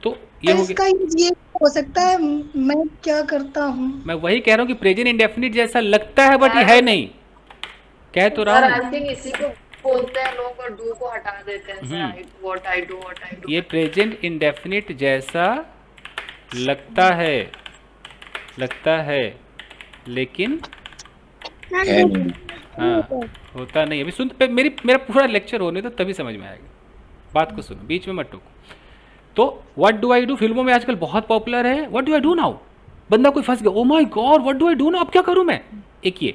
तो ये हो गया, इसका ये हो सकता है मैं क्या करता हूँ। मैं वही कह रहा हूँ कि प्रेजेंट इंडेफिनिट जैसा लगता है, बट ये है नहीं, कह तो रहा सर हूँ। आई थिंक इसी को बोलते हैं लोग और डू को हटा देते हैं सर। व्हाट आई डू ये प्रेजेंट इंडेफिनिट जैसा लगता है लेकिन हाँ होता नहीं। अभी सुन, मेरा पूरा लेक्चर होने तो तभी समझ में आएगा, बात को सुनो, बीच में मत टोको। तो व्हाट डू आई डू फिल्मों में आजकल बहुत पॉपुलर है। What do I do now, बंदा कोई फंस गया, oh my God what do I do now, अब क्या करूं मैं, एक ये।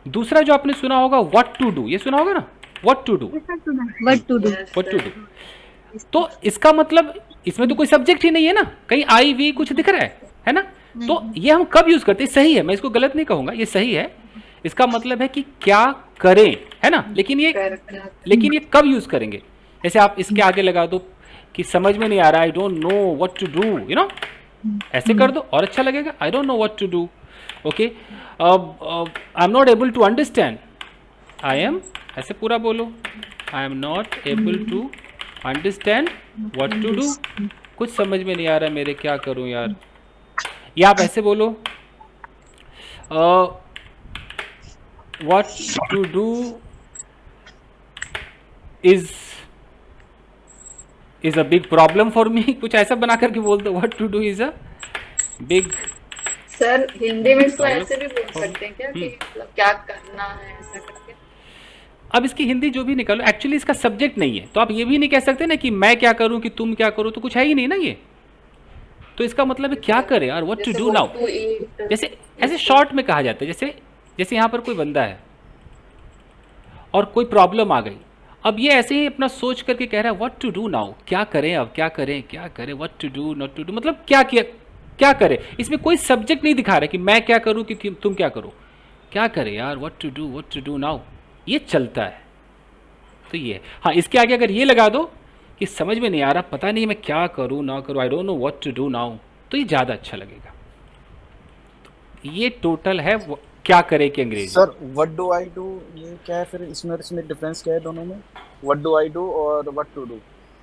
दूसरा जो आपने सुना होगा व्हाट टू डू, ये सुना होगा ना, what to do, what to do. तो इसका मतलब इसमें तो कोई सब्जेक्ट ही नहीं है ना, कहीं आई वी कुछ दिख रहा है ना। तो ये हम कब यूज करते हैं, सही है, मैं इसको गलत नहीं कहूंगा, ये सही है। इसका मतलब है कि क्या करें, है ना, लेकिन ये कब यूज करेंगे। जैसे आप इसके आगे लगा दो कि समझ में नहीं आ रहा, I don't know what to do, you know, ऐसे कर दो और अच्छा लगेगा, I don't know what to do, okay, I am not able to understand, I am, ऐसे पूरा बोलो, I am not able to understand what to do, कुछ समझ में नहीं आ रहा मेरे, क्या करूं यार। या आप ऐसे बोलो, what to do is a big problem for me, कुछ ऐसा बना करके बोल दो, what to do is a big sir Hindi में इसको हम लोग- ऐसे भी बोल सकते हैं क्या कि मतलब क्या करना है ऐसा करके? अब इसकी हिंदी जो भी निकालो, एक्चुअली इसका सब्जेक्ट नहीं है, तो आप ये भी नहीं कह सकते ना कि मैं क्या करूं कि तुम क्या करो, तो कुछ है ही नहीं ना ये। तो इसका मतलब है क्या करें यार, व्हाट टू जैसे do what now. to eat, जैसे ऐसे शॉर्ट में कहा जाता है, जैसे जैसे यहाँ पर कोई बंदा है और कोई प्रॉब्लम आ गई, अब ये ऐसे ही अपना सोच करके कह रहा है व्हाट टू डू नाउ, क्या करें अब, क्या करें क्या करें, what to do not to do, मतलब क्या किया क्या करें। इसमें कोई सब्जेक्ट नहीं दिखा रहा कि मैं क्या करूं कि तुम क्या करो, क्या करें यार, व्हाट टू डू नाउ, ये चलता है। तो ये हाँ, इसके आगे अगर ये लगा दो कि समझ में नहीं आ रहा, पता नहीं मैं क्या करूं ना करूं, I don't know what to do now, तो ये ज़्यादा अच्छा लगेगा। तो ये टोटल है क्या करे कि अंग्रेजी। Sir what do I do, ये क्या है फिर, इसमें डिफरेंस क्या है दोनों में, व्हाट डू आई डू और व्हाट टू डू?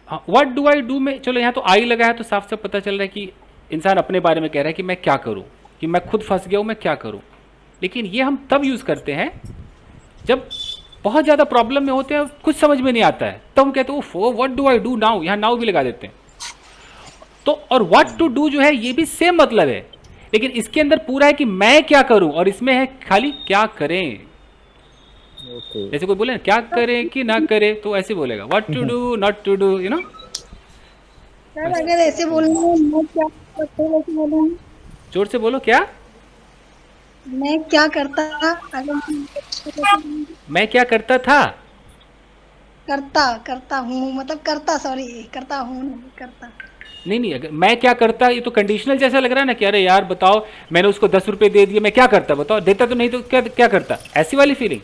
हाँ, व्हाट डू आई डू में चलो यहाँ तो आई लगा है, तो साफ साफ पता चल रहा है कि इंसान अपने बारे में कह रहा है कि मैं क्या करूँ, कि मैं खुद फंस गया हूँ, मैं क्या करूँ। लेकिन ये हम तब यूज़ करते हैं जब बहुत ज़्यादा प्रॉब्लम में होते हैं, कुछ समझ में नहीं आता है, तब हम कहते हैं oh what do I do now, यहाँ नाउ भी लगा देते हैं। तो और व्हाट टू डू जो है ये भी सेम मतलब है, लेकिन इसके अंदर पूरा है कि मैं क्या करूं, और इसमें है खाली क्या करें। जैसे कोई बोले ना क्या करें कि ना करें, तो ऐसे बोलेगा what to do not to do, you know. Sir अगर ऐसे बोलना है मैं क्या करता हूँ, ऐसे बोलूँ, जोर से बोलो, क्या मैं क्या करता, अगर मैं क्या करता था। करता हूँ, मतलब करता, सॉरी करता हूँ नहीं करता। नहीं अगर मैं क्या करता, ये तो कंडीशनल जैसा लग रहा है ना कि अरे यार बताओ मैंने उसको 10 रुपए दे दिए, मैं क्या करता, बताओ, देता तो नहीं तो क्या क्या करता, ऐसी वाली फीलिंग।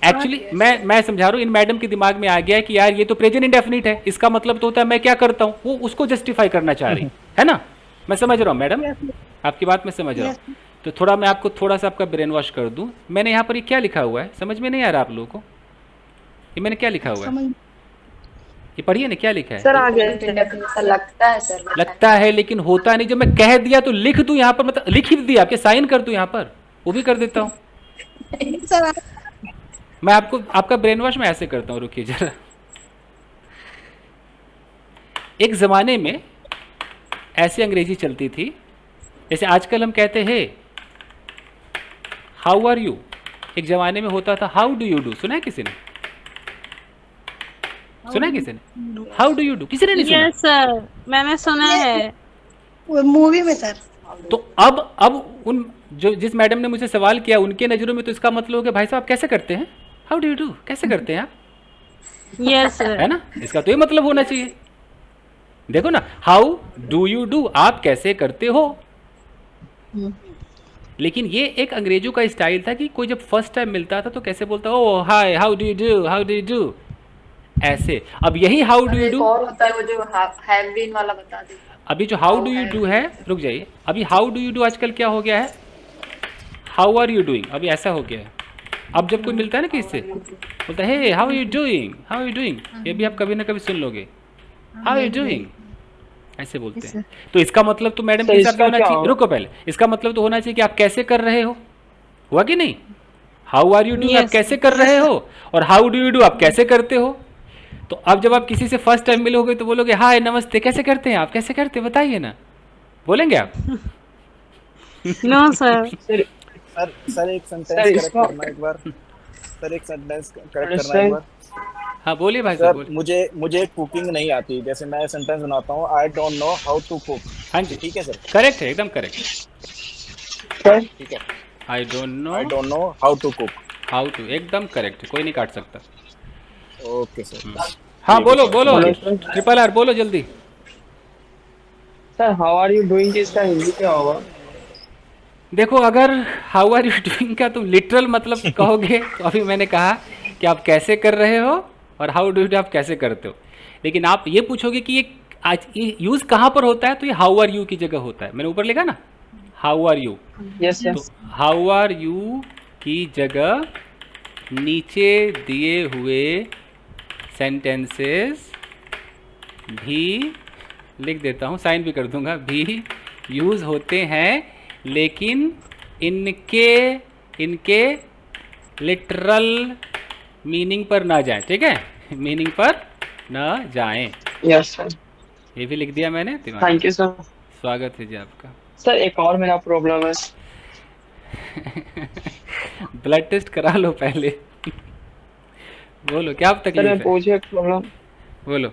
एक्चुअली मैं समझा रहा हूँ, इन मैडम के दिमाग में आ गया है कि यार ये तो प्रेजेंट इंडेफिनिट है, इसका मतलब तो होता है मैं क्या करता हूँ, वो उसको जस्टिफाई करना चाह रही है ना। मैं समझ रहा हूँ मैडम, आपकी बात मैं समझ रहा हूँ। तो थोड़ा मैं आपको थोड़ा सा आपका ब्रेन वॉश कर दूँ। मैंने यहाँ पर ये क्या लिखा हुआ है, समझ में नहीं आ रहा आप लोगों को, ये मैंने क्या लिखा हुआ है, ये पढ़िए ना क्या लिखा है। सर आगे डेफिनेशन लगता है सर, लगता है लेकिन होता नहीं। जब मैं कह दिया तो लिख दूं यहाँ पर, मतलब लिख ही दिया, आपके साइन कर दूं यहाँ पर, वो भी कर देता हूँ। सर मैं आपको आपका ब्रेन वॉश मैं ऐसे करता हूँ, रुकिए जरा। एक जमाने में ऐसे अंग्रेजी चलती थी, जैसे आजकल हम कहते हैं हाउ आर यू, एक जमाने में होता था हाउ डू यू डू। सुना है किसी ने, सुना है किसी ने हाउ डू यू डू, किसी ने नहीं सुना। यस सर, मैंने सुना है मूवी में सर। तो अब उन जो जिस मैडम ने मुझे सवाल किया, उनके नज़रों में तो इसका मतलब हो गया भाई साहब आप कैसे करते हैं, हाउ डू यू डू, कैसे करते हैं आप, यस सर, है ना, इसका तो ये मतलब होना चाहिए। देखो ना, हाउ डू यू डू, आप कैसे करते हो। लेकिन ये एक अंग्रेजों का स्टाइल था कि कोई जब फर्स्ट टाइम मिलता था तो कैसे बोलता, oh hi how do you do, how do you do, ऐसे। अब यही हाउ डू यू डू, और होता है वो जो हैव बीन वाला बता दे। अभी जो हाउ डू यू डू है, रुक जाइए, अभी हाउ डू यू डू आजकल क्या हो गया है, हाउ आर यू डूइंग, अभी ऐसा हो गया है। अब जब कोई मिलता है ना किससे, बोलता है hey how you doing, how you doing, ये भी आप कभी ना कभी सुन लोगे, हाउ यू डूइंग, ऐसे बोलते हैं। तो इसका मतलब तो मैडम के हिसाब से होना चाहिए, रुको पहले, इसका मतलब तो होना चाहिए कि आप कैसे कर रहे हो, हुआ कि नहीं। हाउ आर यू डूइंग आप कैसे कर रहे हो, और हाउ डू यू डू आप कैसे करते हो। तो अब जब आप किसी से फर्स्ट टाइम मिलोगे तो बोलोगे हाय नमस्ते, कैसे करते हैं आप, कैसे करते हैं बताइए ना, बोलेंगे आप। No sir. सर एक सेंटेंस करेक्ट करना एक बार, सर एक सेंटेंस करेक्ट करना एक बार। हाँ बोलिए भाई सर साहब, बोलिए। मुझे कुकिंग नहीं आती, जैसे मैं सेंटेंस बनाता हूँ I don't know how to cook. हाँ जी ठीक है सर, करेक्ट है, एकदम करेक्ट। ठीक है, I don't know how to cook. How to, एकदम करेक्ट है, कोई नहीं काट सकता। Okay sir. हाँ बोलो बोलो ट्रिपल आर बोलो जल्दी। Sir how are you doing इसका हिंदी क्या होगा? देखो अगर हाउ आर यू डूइंग का तुम लिटरल मतलब कहोगे तो अभी मैंने कहा कि आप कैसे कर रहे हो, और हाउ डू यू आप कैसे करते हो। लेकिन आप ये पूछोगे कि ये आज ये यूज़ कहाँ पर होता है, तो ये हाउ आर यू की जगह होता है। मैंने ऊपर लिखा ना हाउ आर यू, यस तो हाउ आर यू की जगह नीचे दिए हुए सेंटेंसेस भी लिख देता हूँ, साइन भी कर दूंगा, भी यूज़ होते हैं, लेकिन इनके लिटरल मीनिंग पर ना जाएं, ठीक है, मीनिंग पर ना जाएं। यस सर, ये भी लिख दिया मैंने, थैंक यू सर। स्वागत है जी आपका। सर एक और मेरा प्रॉब्लम है। ब्लड टेस्ट करा लो पहले। बोलो क्या सर तकलीफ मैं है, पूछे प्रॉब्लम। बोलो।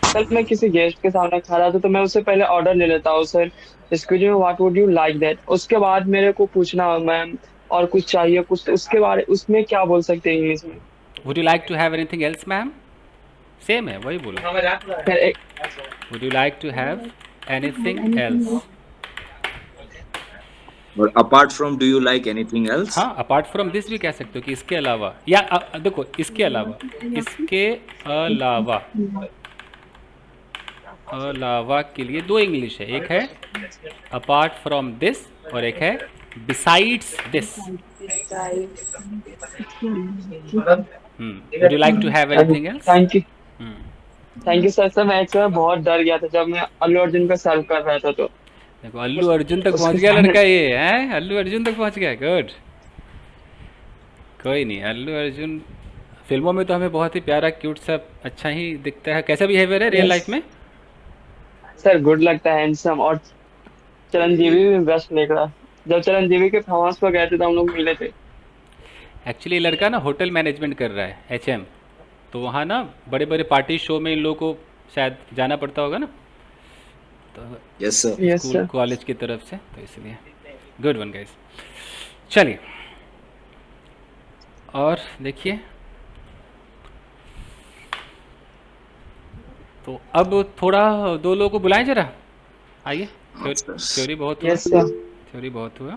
सर मैं किसी गेस्ट के सामने खा रहा था तो मैं उससे पहले ऑर्डर ले लेता हूँ sir, excuse me what would you like that, उसके बाद मेरे को पूछना मैम और कुछ चाहिए कुछ, तो उसके बारे उसमें क्या बोल सकते हैं इंग्लिश में? Would you like to have anything else ma'am? Same है, वही बोलो। सर एक would you like to have anything else? और apart from do you like anything else? हाँ, अपार्ट फ्रॉम दिस भी कह सकते हो कि इसके अलावा, या देखो इसके अलावा, इसके अलावा, अलावा के लिए दो इंग्लिश है, एक है अपार्ट फ्रॉम दिस और एक है besides this. Would you like to have anything else? Thank you sir. Sir मैं एक समय बहुत डर गया था जब मैं अल्लू अर्जुन का सर्व कर रहा था, तो देखो अल्लू अर्जुन तक पहुंच गया लड़का, ये है अल्लू अर्जुन तक पहुंच गया, गुड। कोई नहीं, अल्लू अर्जुन फिल्मों में तो हमें बहुत ही प्यारा क्यूट सा अच्छा ही दिखता है। कैसा बिहेवियर है रियल लाइफ में? सर गुड लगता है, हैंडसम, और चिरंजीवी भी बेस्ट लग रहा। जब चिरंजीवी के फार्म पर गए थे तो हम लोग मिले थे। एक्चुअली लड़का ना होटल मैनेजमेंट कर रहा है, HM, तो वहाँ ना बड़े बड़े पार्टी शो में इन लोगों को शायद जाना पड़ता होगा ना, तो yes sir. Yes school sir. College की तरफ से, तो इसलिए गुड वन गाइस। चलिए और देखिए, तो अब थोड़ा दो लोगों को बुलाएं जरा, आइए। थ्योरी बहुत हुआ, यस सर। थ्योरी बहुत हुआ।